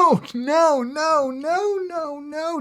No.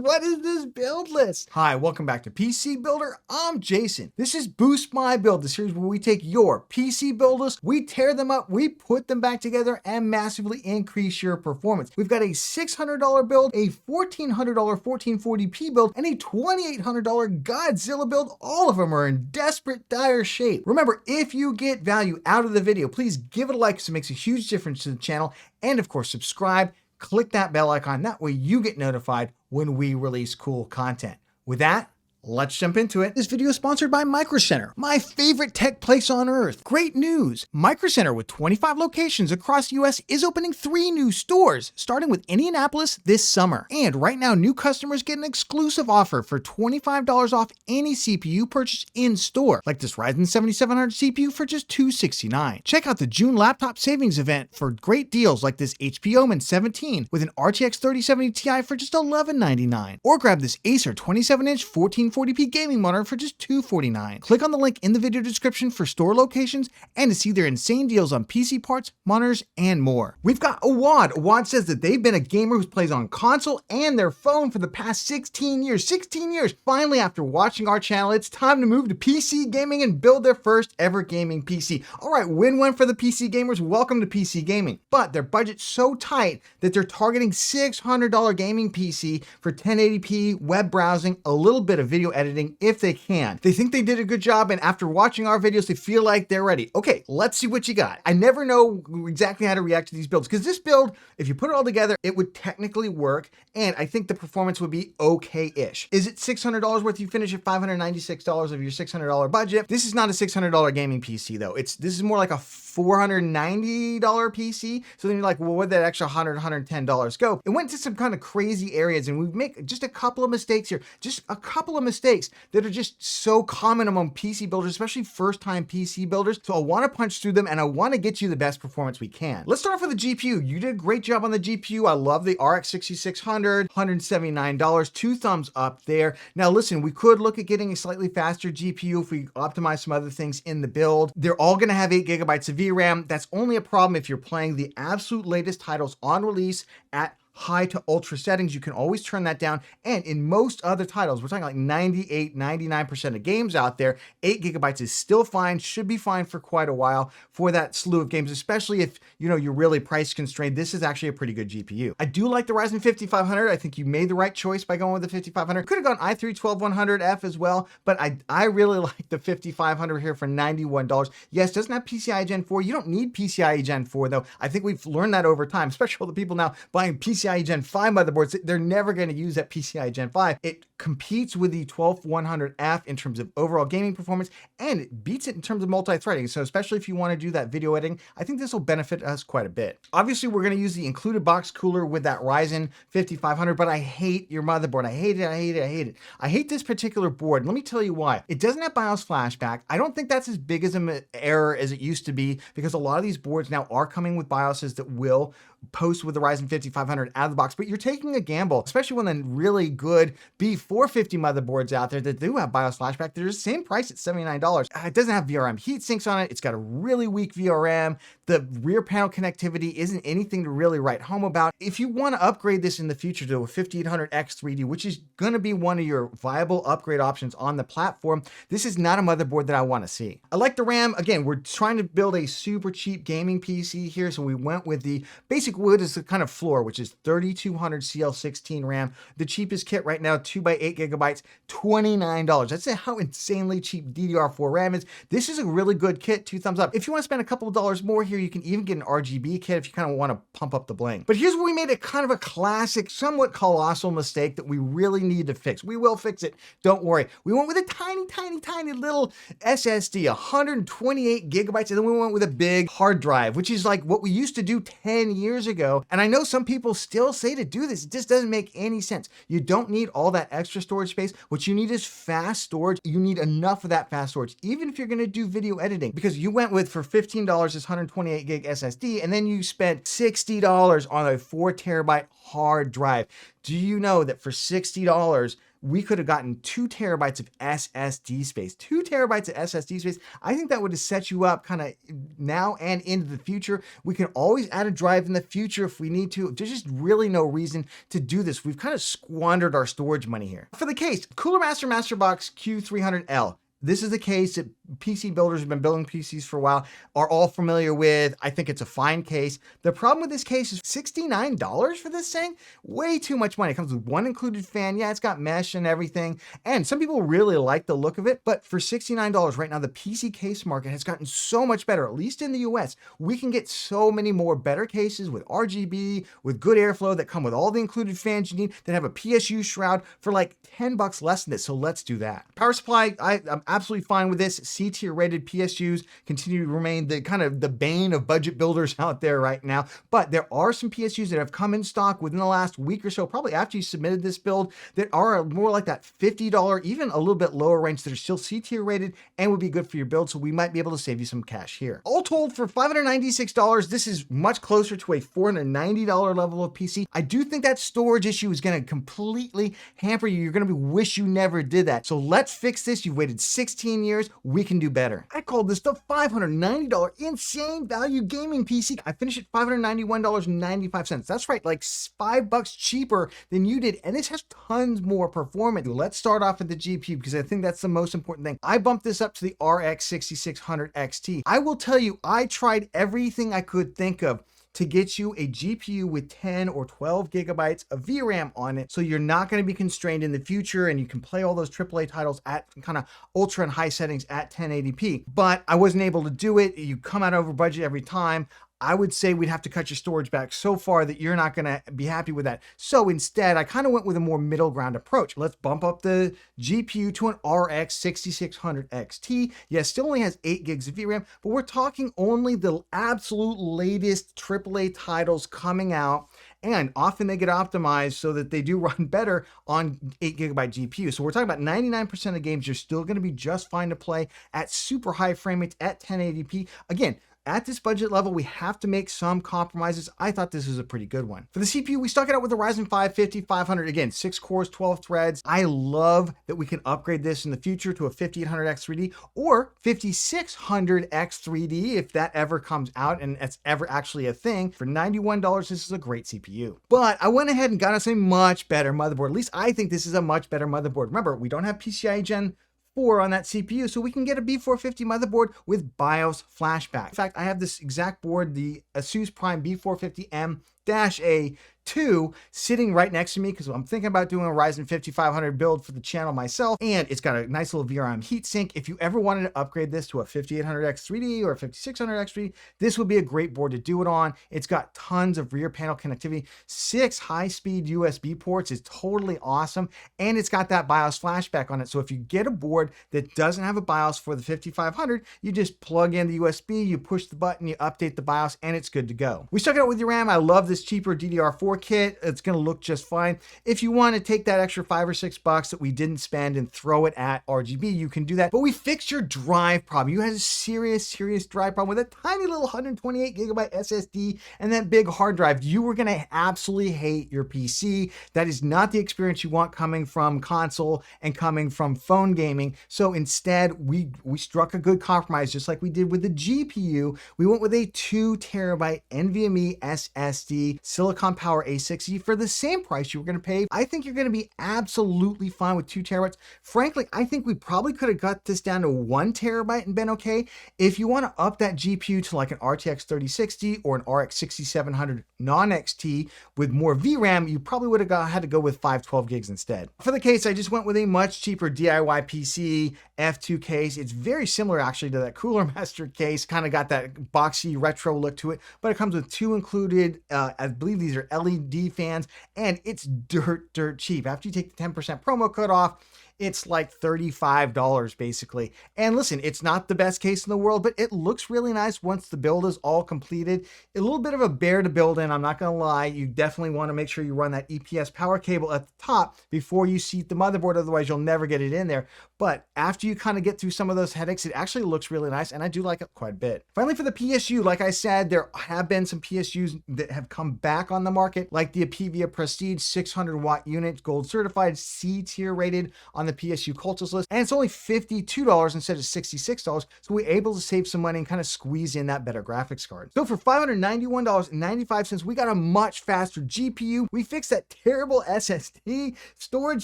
What is this build list? Hi, welcome back to PC Builder. I'm Jason. This is Boost My Build, the series where we take your PC build list, we tear them up, we put them back together, and massively increase your performance. We've got a $600 build, a $1,400 1440p build, and a $2,800 Godzilla build. All of them are in desperate, dire shape. Remember, if you get value out of the video, please give it a like because it makes a huge difference to the channel. And of course, subscribe, click that bell icon. That way you get notified when we release cool content. With that, let's jump into it. This video is sponsored by Micro Center, my favorite tech place on earth. Great news! Micro Center, with 25 locations across the US, is opening 3 new stores, starting with Indianapolis this summer. And right now, new customers get an exclusive offer for $25 off any CPU purchase in store, like this Ryzen 7700 CPU for just $269. Check out the June laptop savings event for great deals like this HP Omen 17 with an RTX 3070 Ti for just $1199. Or grab this Acer 27-inch 1440p gaming monitor for just $249. Click on the link in the video description for store locations and to see their insane deals on PC parts, monitors, and more. We've got Awad. Awad says that they've been a gamer who plays on console and their phone for the past 16 years. 16 years! Finally, after watching our channel, it's time to move to PC gaming and build their first ever gaming PC. All right, win-win for the PC gamers. Welcome to PC gaming. But their budget's so tight that they're targeting $600 gaming PC for 1080p, web browsing, a little bit of video editing if they can. They think they did a good job, and after watching our videos, they feel like they're ready. Okay, let's see what you got. I never know exactly how to react to these builds, because this build, if you put it all together, it would technically work, and I think the performance would be okay-ish. Is it $600 worth? You finish at $596 of your $600 budget. This is not a $600 gaming PC though. This is more like a $490 PC. So then you're like, well, where'd that extra $100, $110 go? It went to some kind of crazy areas, and we make just a couple of mistakes here. Just a couple of mistakes that are just so common among PC builders, especially first-time PC builders. So I want to punch through them, and I want to get you the best performance we can. Let's start off with the GPU. You did a great job on the GPU. I love the RX 6600, $179, 2 thumbs up there. Now listen, we could look at getting a slightly faster GPU if we optimize some other things in the build. They're all going to have 8 gigabytes of VRAM. That's only a problem if you're playing the absolute latest titles on release at high to ultra settings. You can always turn that down. And in most other titles, we're talking like 98, 99% of games out there, 8 gigabytes is still fine, should be fine for quite a while for that slew of games, especially if you're really price constrained. This is actually a pretty good GPU. I do like the Ryzen 5500. I think you made the right choice by going with the 5500. Could have gone i3 12100F as well, but I really like the 5500 here for $91. Yes, doesn't have PCIe Gen 4. You don't need PCIe Gen 4 though. I think we've learned that over time, especially all the people now buying PCIe Gen 5 motherboards. They're never going to use that PCIe Gen 5. It competes with the 12100F in terms of overall gaming performance, and it beats it in terms of multi-threading. So especially if you want to do that video editing, I think this will benefit us quite a bit. Obviously, we're going to use the included box cooler with that Ryzen 5500, but I hate your motherboard. I hate it. I hate this particular board. Let me tell you why. It doesn't have BIOS flashback. I don't think that's as big as an error as it used to be, because a lot of these boards now are coming with BIOSes that will post with the Ryzen 5500 out of the box, but you're taking a gamble, especially when the really good B450 motherboards out there that do have BIOS flashback. They're the same price at $79. It doesn't have VRM heat sinks on it. It's got a really weak VRM. The rear panel connectivity isn't anything to really write home about. If you want to upgrade this in the future to a 5800X 3D, which is going to be one of your viable upgrade options on the platform, this is not a motherboard that I want to see. I like the RAM. Again, we're trying to build a super cheap gaming PC here, so we went with the basic wood as the kind of floor, which is 3200 CL16 RAM. The cheapest kit right now, 2x8 gigabytes, $29. That's how insanely cheap DDR4 RAM is. This is a really good kit, 2 thumbs up. If you want to spend a couple of dollars more here, you can even get an RGB kit if you kind of want to pump up the bling. But here's where we made a kind of a classic, somewhat colossal mistake that we really need to fix. We will fix it, don't worry. We went with a tiny little SSD, 128 gigabytes, and then we went with a big hard drive, which is like what we used to do 10 years ago. And I know some people still say to do this. It just doesn't make any sense. You don't need all that extra storage space. What you need is fast storage. You need enough of that fast storage, even if you're going to do video editing, because you went with, for $15, this 128 128 gig SSD, and then you spent $60 on a 4 terabyte hard drive. Do you know that for $60, we could have gotten 2 terabytes of SSD space? 2 terabytes of SSD space. I think that would have set you up kind of now and into the future. We can always add a drive in the future if we need to. There's just really no reason to do this. We've kind of squandered our storage money here. For the case, Cooler Master Masterbox Q300L. This is the case that PC builders have been building PCs for a while, are all familiar with. I think it's a fine case. The problem with this case is $69 for this thing. Way too much money. It comes with one included fan. Yeah, it's got mesh and everything. And some people really like the look of it, but for $69 right now, the PC case market has gotten so much better, at least in the US. We can get so many more better cases with RGB, with good airflow that come with all the included fans you need, that have a PSU shroud for like $10 less than this. So let's do that. Power supply, I'm absolutely fine with this. C-tier rated PSUs continue to remain the kind of the bane of budget builders out there right now. But there are some PSUs that have come in stock within the last week or so, probably after you submitted this build, that are more like that $50, even a little bit lower range, that are still C-tier rated and would be good for your build. So we might be able to save you some cash here. All told, for $596, this is much closer to a $490 level of PC. I do think that storage issue is going to completely hamper you. You're going to wish you never did that. So let's fix this. You've waited 16 years. We can do better. I called this the $590 insane value gaming PC. I finished at $591.95. That's right, like $5 cheaper than you did. And this has tons more performance. Let's start off with the GPU because I think that's the most important thing. I bumped this up to the RX 6600 XT. I will tell you, I tried everything I could think of to get you a GPU with 10 or 12 gigabytes of VRAM on it, so you're not going to be constrained in the future and you can play all those AAA titles at kind of ultra and high settings at 1080p. But I wasn't able to do it. You come out over budget every time. I would say we'd have to cut your storage back so far that you're not going to be happy with that. So instead, I kind of went with a more middle ground approach. Let's bump up the GPU to an RX 6600 XT. Yes, still only has 8 gigs of VRAM, but we're talking only the absolute latest AAA titles coming out. And often they get optimized so that they do run better on 8 gigabyte GPU. So we're talking about 99% of games you're still going to be just fine to play at super high frame rates at 1080p. Again, at this budget level, we have to make some compromises. I thought this was a pretty good one. For the CPU, we stuck it out with the Ryzen 5 5500. Again, 6 cores, 12 threads. I love that we can upgrade this in the future to a 5800X3D or 5600X3D if that ever comes out and it's ever actually a thing. For $91, this is a great CPU. But I went ahead and got us a much better motherboard. At least I think this is a much better motherboard. Remember, we don't have PCIe Gen 4 on that CPU, so we can get a B450 motherboard with BIOS flashback. In fact, I have this exact board, the Asus Prime B450M-A2, sitting right next to me because I'm thinking about doing a Ryzen 5500 build for the channel myself, and it's got a nice little VRM heatsink. If you ever wanted to upgrade this to a 5800X3D or a 5600X3D, this would be a great board to do it on. It's got tons of rear panel connectivity, 6 high-speed USB ports is totally awesome, and it's got that BIOS flashback on it. So if you get a board that doesn't have a BIOS for the 5500, you just plug in the USB, you push the button, you update the BIOS, and it's good to go. We stuck it out with your RAM. I love this cheaper DDR4 kit. It's going to look just fine. If you want to take that extra $5 or $6 that we didn't spend and throw it at RGB, you can do that. But we fixed your drive problem. You had a serious drive problem with a tiny little 128 gigabyte SSD and that big hard drive. You were going to absolutely hate your PC. That is not the experience you want coming from console and coming from phone gaming. So instead, we struck a good compromise, just like we did with the GPU. We went with a 2 terabyte NVMe SSD Silicon Power A60 for the same price you were going to pay. I think you're going to be absolutely fine with 2 terabytes. Frankly, I think we probably could have got this down to 1 terabyte and been okay. If you want to up that GPU to like an RTX 3060 or an RX 6700 non-XT with more VRAM, you probably would have had to go with 512 gigs instead. For the case, I just went with a much cheaper DIY PC F2 case. It's very similar actually to that Cooler Master case. Kind of got that boxy retro look to it, but it comes with 2 included, I believe these are LED fans, and it's dirt cheap. After you take the 10% promo code off, it's like $35 basically. And listen, it's not the best case in the world, but it looks really nice once the build is all completed. A little bit of a bear to build in, I'm not gonna lie. You definitely wanna make sure you run that EPS power cable at the top before you seat the motherboard, otherwise you'll never get it in there. But after you kind of get through some of those headaches, it actually looks really nice, and I do like it quite a bit. Finally, for the PSU, like I said, there have been some PSUs that have come back on the market, like the Apevia Prestige 600-watt unit, gold certified, C tier rated on the PSU Cultist list, and it's only $52 instead of $66, so we're able to save some money and kind of squeeze in that better graphics card. So for $591.95, we got a much faster GPU. We fixed that terrible SSD storage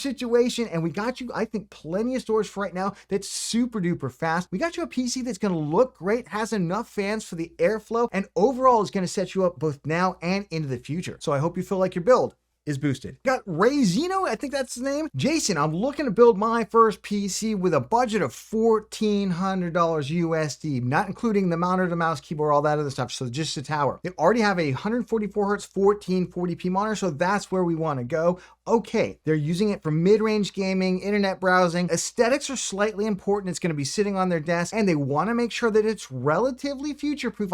situation, and we got you, I think, plenty of storage for right now that's super duper fast. We got you a PC that's going to look great, has enough fans for the airflow, and overall is going to set you up both now and into the future. So I hope you feel like your build is boosted. Got Ray Zeno, I think that's his name. Jason, I'm looking to build my first PC with a budget of $1,400 USD, not including the mounted the mouse, keyboard, all that other stuff. So just the tower. They already have a 144 hertz 1440p monitor, so that's where we want to go. Okay, they're using it for mid-range gaming, internet browsing. Aesthetics are slightly important. It's going to be sitting on their desk, and they want to make sure that it's relatively future-proof.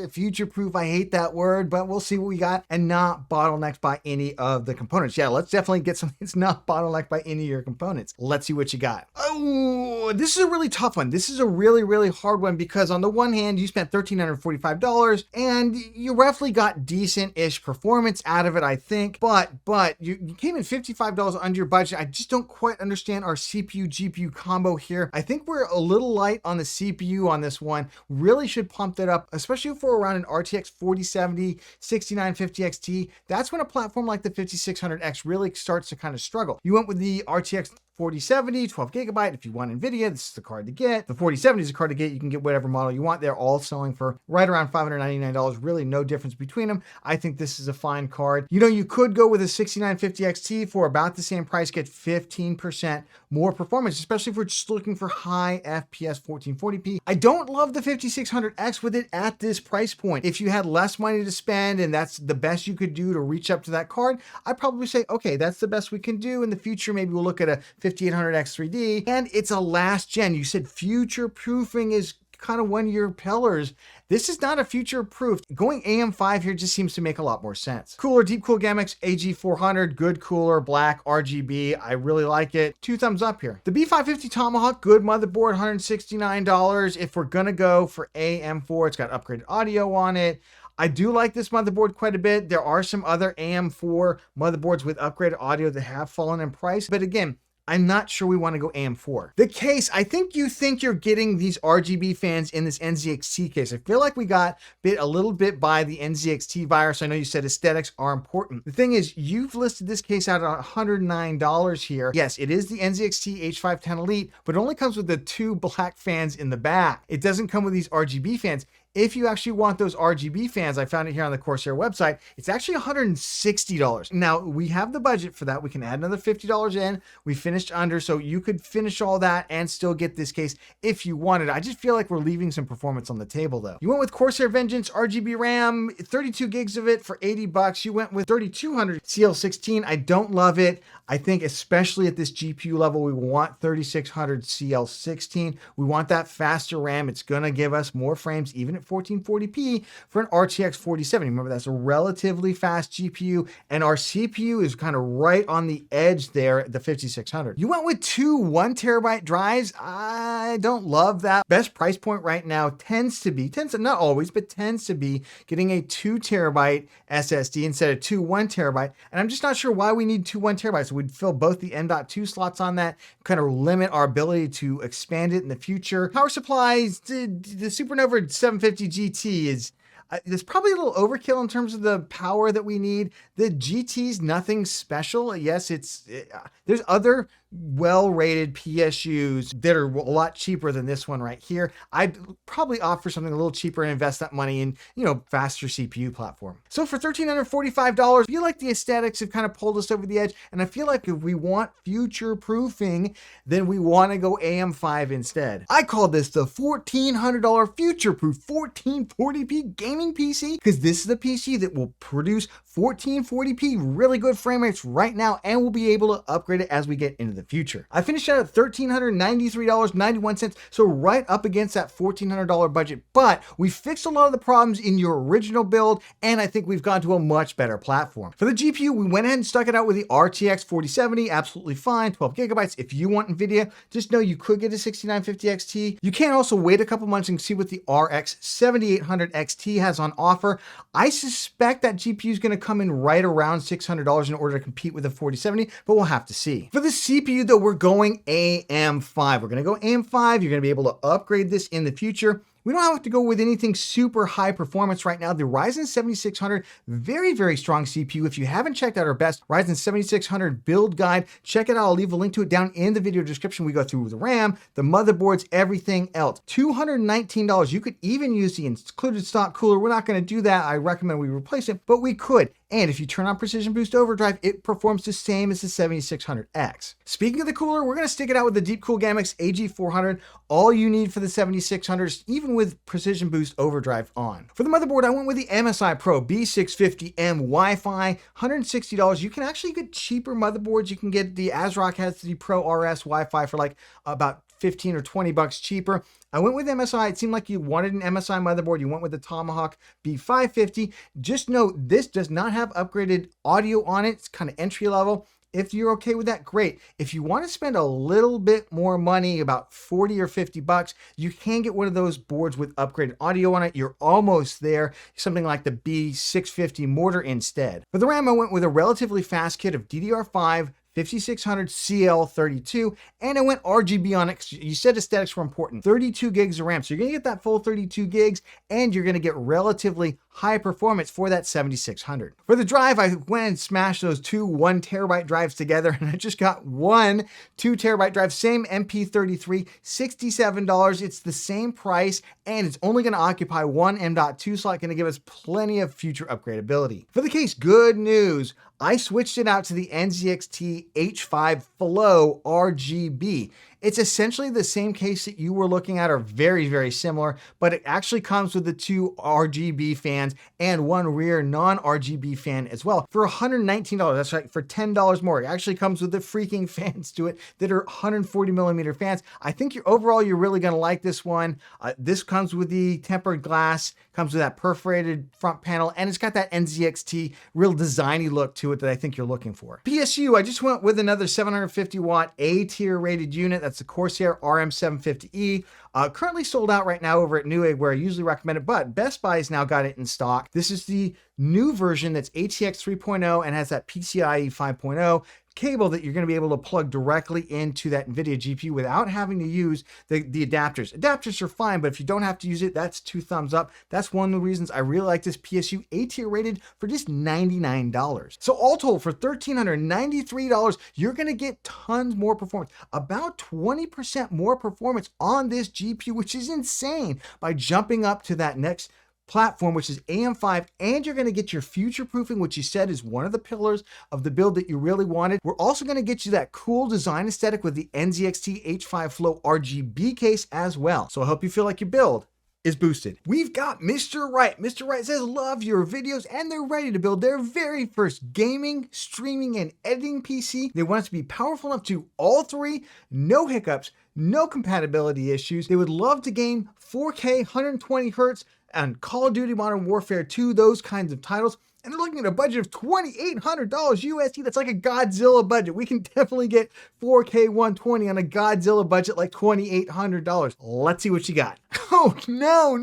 Future-proof, I hate that word, but we'll see what we got, and not bottlenecked by any of the components. Yeah, let's definitely get something that's not bottlenecked by any of your components. Let's see what you got. Oh, this is a really tough one. This is a really, really hard one because on the one hand, you spent $1,345 and you roughly got decent-ish performance out of it, I think, but you came in $55 under your budget. I just don't quite understand our CPU GPU combo here. I think we're a little light on the CPU on this one. Really should pump that up, especially for around an RTX 4070, 6950 XT. That's when a platform like the 5600X really starts to kind of struggle. You went with the RTX 4070, 12 gigabyte. If you want NVIDIA, this is the card to get. The 4070 is a card to get. You can get whatever model you want. They're all selling for right around $599. Really no difference between them. I think this is a fine card. You know, you could go with a 6950 XT for about the same price, get 15% more performance, especially if we're just looking for high FPS 1440p. I don't love the 5600X with it at this price point. If you had less money to spend and that's the best you could do to reach up to that card, I'd probably say, okay, that's the best we can do. In the future, maybe we'll look at a 5800X 3D, and it's a last gen. You said future proofing is kind of one of your pillars. This is not a future proof. Going AM5 here just seems to make a lot more sense. Cooler, Deep Cool Gamex AG400, good cooler, black, RGB. I really like it. 2 thumbs up here. The B550 Tomahawk, good motherboard, $169. If we're gonna go for AM4, it's got upgraded audio on it. I do like this motherboard quite a bit. There are some other AM4 motherboards with upgraded audio that have fallen in price, but again, I'm not sure we want to go AM4. The case, I think you think you're getting these RGB fans in this NZXT case. I feel like we got bit a little bit by the NZXT virus. I know you said aesthetics are important. The thing is, you've listed this case out at $109 here. Yes, it is the NZXT H510 Elite, but it only comes with the 2 black fans in the back. It doesn't come with these RGB fans. If you actually want those RGB fans, I found it here on the Corsair website, it's actually $160. Now, we have the budget for that. We can add another $50 in. We finished under, so you could finish all that and still get this case if you wanted. I just feel like we're leaving some performance on the table, though. You went with Corsair Vengeance RGB RAM, 32 gigs of it for $80. You went with 3200 CL16. I don't love it. I think especially at this GPU level, we want 3600 CL16. We want that faster RAM. It's going to give us more frames, even at 1440p for an RTX 4070. Remember, that's a relatively fast GPU, and our CPU is kind of right on the edge there at the 5600. You went with 2 1 terabyte drives. I don't love that. Best price point right now tends to be, not always, but tends to be getting a 2 terabyte SSD instead of 2 1 terabyte. And I'm just not sure why we need 2 1 terabytes. We'd fill both the M.2 slots on that, kind of limit our ability to expand it in the future. Power supplies, the Supernova 750 GT is there's probably a little overkill in terms of the power that we need. The GT's nothing special. Yes, there's other well-rated PSUs that are a lot cheaper than this one right here. I'd probably offer something a little cheaper and invest that money in, faster CPU platform. So for $1,345, I feel like the aesthetics have kind of pulled us over the edge. And I feel like if we want future proofing, then we want to go AM5 instead. I call this the $1,400 future proof 1440p gaming gaming PC, because this is a PC that will produce 1440p, really good frame rates right now, and we'll be able to upgrade it as we get into the future. I finished out at $1,393.91, so right up against that $1,400 budget, but we fixed a lot of the problems in your original build, and I think we've gone to a much better platform. For the GPU, we went ahead and stuck it out with the RTX 4070, absolutely fine, 12 gigabytes. If you want NVIDIA, just know you could get a 6950 XT. You can also wait a couple months and see what the RX 7800 XT has on offer. I suspect that GPU is going to come in right around $600 in order to compete with the 4070, but we'll have to see. For the CPU though, we're going AM5. We're going to go AM5. You're going to be able to upgrade this in the future. We don't have to go with anything super high performance right now. The Ryzen 7600, very, very strong CPU. If you haven't checked out our best Ryzen 7600 build guide, check it out. I'll leave a link to it down in the video description. We go through the RAM, the motherboards, everything else. $219. You could even use the included stock cooler. We're not going to do that. I recommend we replace it, but we could. And if you turn on Precision Boost Overdrive, it performs the same as the 7600X. Speaking of the cooler, we're going to stick it out with the Deepcool Gamix AG400. All you need for the 7600s, even with Precision Boost Overdrive on. For the motherboard, I went with the MSI Pro B650M Wi-Fi, $160. You can actually get cheaper motherboards. You can get the ASRock has the Pro RS Wi-Fi for like about 15 or 20 bucks cheaper. I went with MSI. It seemed like you wanted an MSI motherboard. You went with the Tomahawk B550. Just note, this does not have upgraded audio on it. It's kind of entry level. If you're okay with that, great. If you want to spend a little bit more money, about 40 or 50 bucks, you can get one of those boards with upgraded audio on it. You're almost there. Something like the B650 Mortar instead. For the RAM, I went with a relatively fast kit of DDR5, 5600 CL32, and I went RGB on it. You said aesthetics were important. 32 gigs of RAM. So you're going to get that full 32 gigs, and you're going to get relatively high performance for that 7600. For the drive, I went and smashed those two 1 terabyte drives together, and I just got one 2 terabyte drive, same MP33, $67. It's the same price, and it's only going to occupy one M.2 slot, going to give us plenty of future upgradability. For the case, good news. I switched it out to the NZXT H5 Flow RGB. It's essentially the same case that you were looking at, or very, very similar, but it actually comes with the 2 RGB fans and 1 rear non-RGB fan as well for $119. That's right, for $10 more. It actually comes with the freaking fans to it that are 140 millimeter fans. I think overall you're really gonna like this one. This comes with the tempered glass, comes with that perforated front panel, and it's got that NZXT real designy look to it that I think you're looking for. PSU, I just went with another 750 watt A-tier rated unit. That's the Corsair RM750E. Currently sold out right now over at Newegg, where I usually recommend it, but Best Buy has now got it in stock. This is the new version that's ATX 3.0 and has that PCIe 5.0 cable that you're going to be able to plug directly into that NVIDIA GPU without having to use the adapters. Adapters are fine, but if you don't have to use it, that's 2 thumbs up. That's one of the reasons I really like this PSU A-tier rated for just $99. So all told, for $1,393, you're going to get tons more performance, about 20% more performance on this GPU, which is insane, by jumping up to that next platform, which is AM5, and you're going to get your future proofing, which you said is one of the pillars of the build that you really wanted. We're also going to get you that cool design aesthetic with the NZXT H5 Flow RGB case as well. So I hope you feel like your build is boosted. We've got Mr. Wright. Mr. Wright says, love your videos, and they're ready to build their very first gaming, streaming, and editing PC. They want it to be powerful enough to do all three, no hiccups, no compatibility issues. They would love to game 4K, 120 hertz, and Call of Duty Modern Warfare 2, those kinds of titles. And they're looking at a budget of $2,800 USD. That's like a Godzilla budget. We can definitely get 4K 120 on a Godzilla budget like $2,800. Let's see what you got. Oh, no.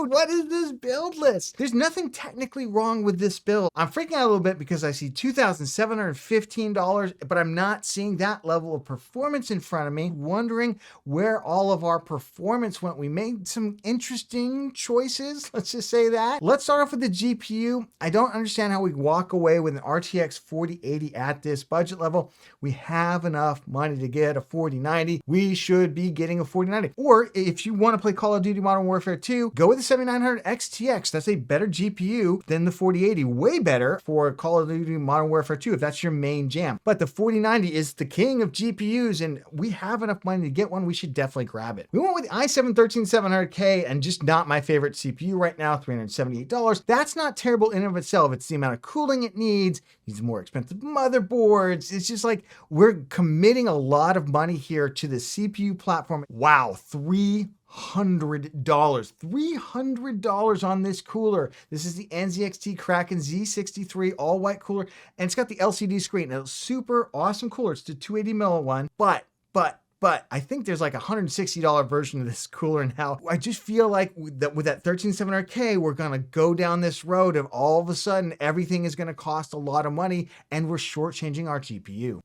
What is this build list? There's nothing technically wrong with this build. I'm freaking out a little bit because I see $2,715, but I'm not seeing that level of performance in front of me. Wondering where all of our performance went. We made some interesting choices. Let's just say that. Let's start off with the GPU, I don't understand how we walk away with an RTX 4080 at this budget level. We have enough money to get a 4090. We should be getting a 4090. Or if you want to play Call of Duty Modern Warfare 2, go with the 7900 XTX. That's a better GPU than the 4080. Way better for Call of Duty Modern Warfare 2 if that's your main jam. But the 4090 is the king of GPUs, and we have enough money to get one. We should definitely grab it. We went with the i7-13700K, and just not my favorite CPU right now, $378. That's not terrible in and of itself. It's the amount of cooling it needs more expensive motherboards. It's just like we're committing a lot of money here to the CPU platform. Wow, $300. $300 on this cooler. This is the NZXT Kraken Z63 all white cooler, and it's got the LCD screen. It's a super awesome cooler. It's the 280 mil one, but I think there's like a $160 version of this cooler now. I just feel like with that 13700K, we're gonna go down this road of all of a sudden everything is gonna cost a lot of money and we're shortchanging our GPU.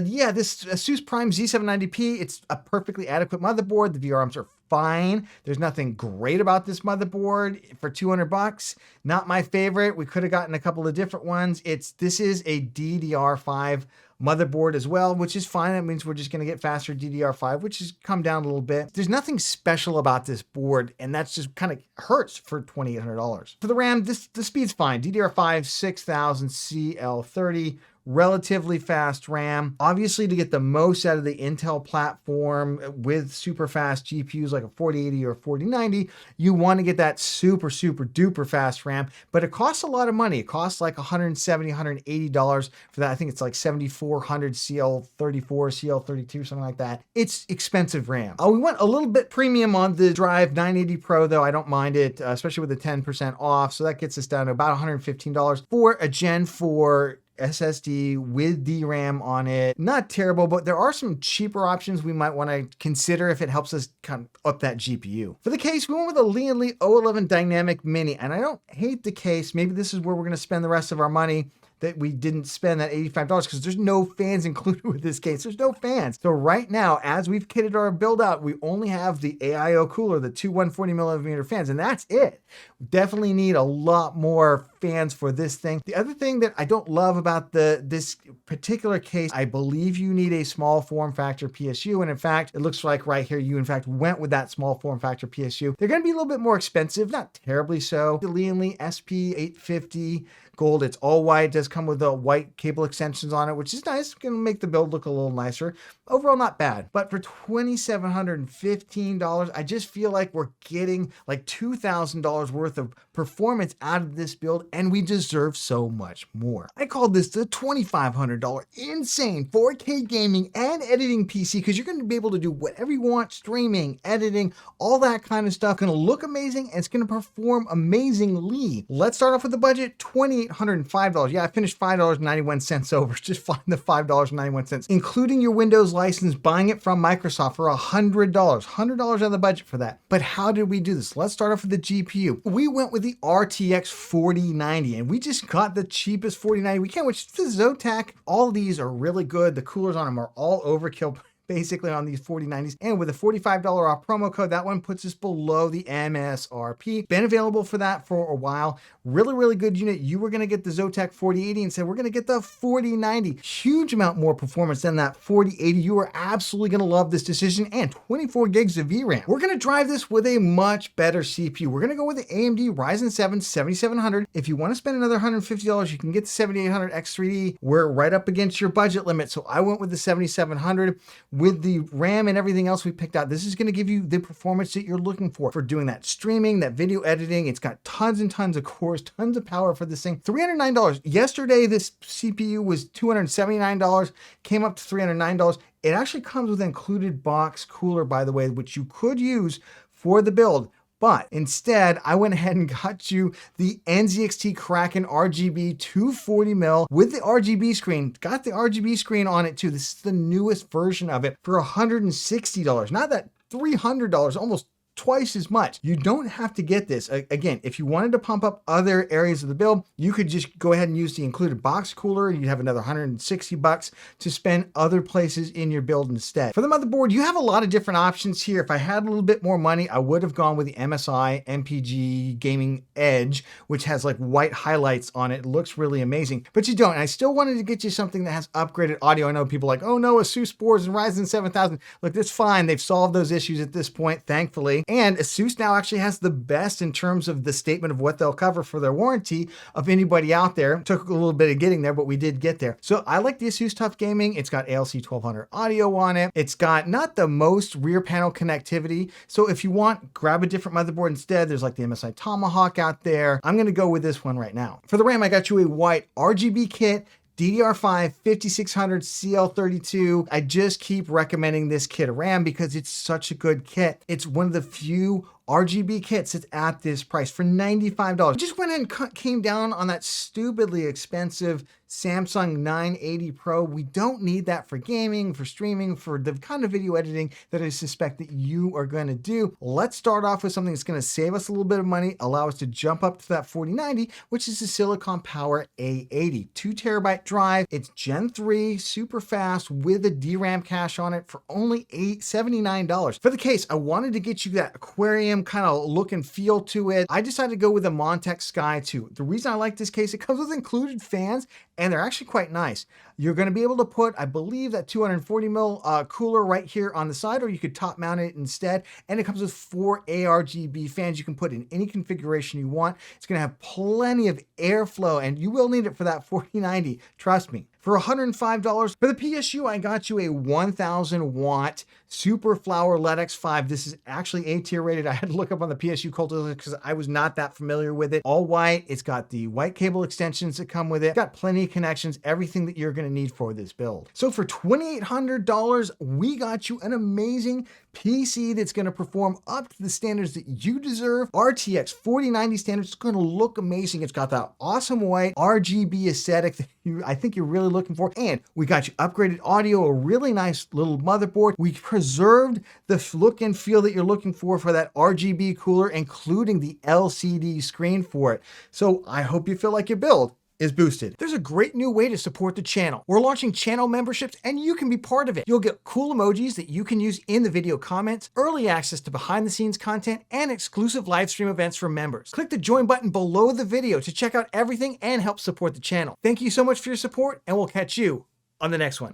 Yeah, this ASUS Prime Z790P, it's a perfectly adequate motherboard. The VRMs are fine. There's nothing great about this motherboard for $200. Not my favorite. We could have gotten a couple of different ones. This is a DDR5 motherboard as well, which is fine. That means we're just going to get faster DDR5, which has come down a little bit. There's nothing special about this board, and that's just kind of hurts for $2,800. For the RAM, the speed's fine. DDR5 6000 CL30, relatively fast RAM. Obviously, to get the most out of the Intel platform with super fast GPUs like a 4080 or 4090, you want to get that super duper fast RAM, but it costs a lot of money. It costs like $170, $180 for that. I think it's like 7400 CL34, CL32, something like that. It's expensive RAM. We went a little bit premium on the Drive 980 Pro though. I don't mind it, especially with the 10% off. So that gets us down to about $115 for a Gen 4 SSD with DRAM on it. Not terrible, but there are some cheaper options we might want to consider if it helps us kind of up that GPU. For the case, we went with a Lee & 011 Dynamic Mini, and I don't hate the case. Maybe this is where we're going to spend the rest of our money that we didn't spend that $85 because there's no fans included with this case. There's no fans. So right now, as we've kitted our build out, we only have the AIO cooler, the two 140mm fans, and that's it. We definitely need a lot more fans for this thing. The other thing that I don't love about this particular case, I believe you need a small form factor PSU. And in fact, it looks like right here, you in fact went with that small form factor PSU. They're going to be a little bit more expensive, not terribly so. The Lee & SP850 Gold, it's all white. It does come with the white cable extensions on it, which is nice. Going to make the build look a little nicer. Overall, not bad. But for $2,715, I just feel like we're getting like $2,000 worth of performance out of this build, and we deserve so much more. I called this the $2,500 insane 4K gaming and editing PC because you're going to be able to do whatever you want, streaming, editing, all that kind of stuff. Going to look amazing, and it's going to perform amazingly. Let's start off with the budget, $2,805. Yeah, I finished $5.91 over. Just find the $5.91, including your Windows license, buying it from Microsoft for $100. $100 out of the budget for that. But how did we do this? Let's start off with the GPU. We went with the RTX 4090, and we just got the cheapest 4090 we can, which is the Zotac. All these are really good. The coolers on them are all overkill basically on these 4090s. And with a $45 off promo code, that one puts us below the MSRP. Been available for that for a while. Really good unit. You were going to get the Zotac 4080 and said, we're going to get the 4090. Huge amount more performance than that 4080. You are absolutely going to love this decision, and 24 gigs of VRAM. We're going to drive this with a much better CPU. We're going to go with the AMD Ryzen 7 7700. If you want to spend another $150, you can get the 7800 X3D. We're right up against your budget limit. So I went with the 7700. With the RAM and everything else we picked out, this is going to give you the performance that you're looking for doing that streaming, that video editing. It's got tons and tons of cores, tons of power for this thing. $309. Yesterday, this CPU was $279, came up to $309. It actually comes with an included box cooler, by the way, which you could use for the build. But instead, I went ahead and got you the NZXT Kraken RGB 240mm with the RGB screen. Got the RGB screen on it too. This is the newest version of it for $160. Not that $300, almost twice as much. You don't have to get this. Again, if you wanted to pump up other areas of the build, you could just go ahead and use the included box cooler. You'd have another $160 to spend other places in your build instead. For the motherboard, you have a lot of different options here. If I had a little bit more money, I would have gone with the MSI MPG Gaming Edge, which has like white highlights on it. It looks really amazing, but you don't. And I still wanted to get you something that has upgraded audio. I know people are like, oh no, ASUS boards and Ryzen 7000. Look, that's fine. They've solved those issues at this point, thankfully. And ASUS now actually has the best in terms of the statement of what they'll cover for their warranty of anybody out there. Took a little bit of getting there, but we did get there. So I like the ASUS TUF Gaming. It's got ALC 1200 audio on it. It's got not the most rear panel connectivity. So if you want, grab a different motherboard instead. There's like the MSI Tomahawk out there. I'm going to go with this one right now. For the RAM, I got you a white RGB kit, DDR5 5600 CL32. I just keep recommending this kit of RAM because it's such a good kit. It's one of the few RGB kits that's at this price for $95. Just went ahead and came down on that stupidly expensive Samsung 980 Pro. We don't need that for gaming, for streaming, for the kind of video editing that I suspect that you are going to do. Let's start off with something that's going to save us a little bit of money, allow us to jump up to that 4090, which is the Silicon Power A80. 2 terabyte drive. It's Gen 3, super fast with a DRAM cache on it for only $79. For the case, I wanted to get you that aquarium kind of look and feel to it. I decided to go with a Montech Sky 2. The reason I like this case, it comes with included fans, and they're actually quite nice. You're going to be able to put, I believe, that 240 mil cooler right here on the side, or you could top mount it instead. And it comes with 4 ARGB fans you can put in any configuration you want. It's going to have plenty of airflow, and you will need it for that 4090. Trust me. For $105, for the PSU, I got you a 1000 watt Super Flower LED X5. This is actually A-tier rated. I had to look up on the PSU cult list because I was not that familiar with it. All white. It's got the white cable extensions that come with it. It's got plenty of connections, everything that you're going to need for this build. So for $2,800, we got you an amazing PC that's going to perform up to the standards that you deserve. RTX 4090 standards. It's going to look amazing. It's got that awesome white RGB aesthetic that I think you're really looking for. And we got you upgraded audio, a really nice little motherboard. We preserved the look and feel that you're looking for that RGB cooler, including the LCD screen for it. So I hope you feel like your build is boosted. There's a great new way to support the channel. We're launching channel memberships and you can be part of it. You'll get cool emojis that you can use in the video comments, early access to behind the scenes content, and exclusive live stream events for members. Click the join button below the video to check out everything and help support the channel. Thank you so much for your support, and we'll catch you on the next one.